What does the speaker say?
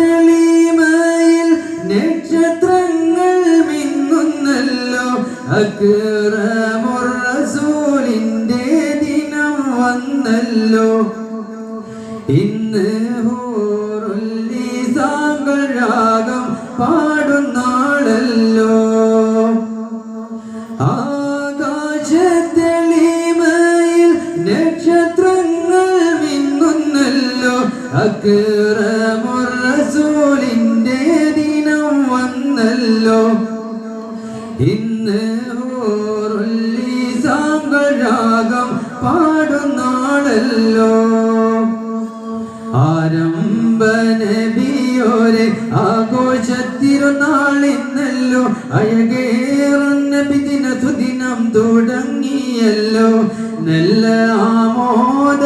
ആകാശത്തെളിമയിൽ നക്ഷത്രങ്ങൾ മിന്നുന്നല്ലോ അക്രമുർ റസൂലിന്റെ ദിനം വന്നല്ലോ ഇന്ന് ഹൂറുല്ലിസാകൾ രാഗം പാടുന്നാളല്ലോ ആകാശത്തെളിമയിൽ നക്ഷത്രങ്ങൾ മിന്നുന്നല്ലോ അക്രമുർ റസൂലിന്റെ ദിനം വന്നല്ലോ ഇന്ന് ഹൂറുല്ലിസാകൾ രാഗം പാടുന്നാളല്ലോ ആരംഭ നബിയോരെ ആഘോഷത്തിരുന്നാളിന്നല്ലോ അഴകേറുന്ന നബിദിന സുദിനം തുടങ്ങിയല്ലോ നല്ല ആമോദ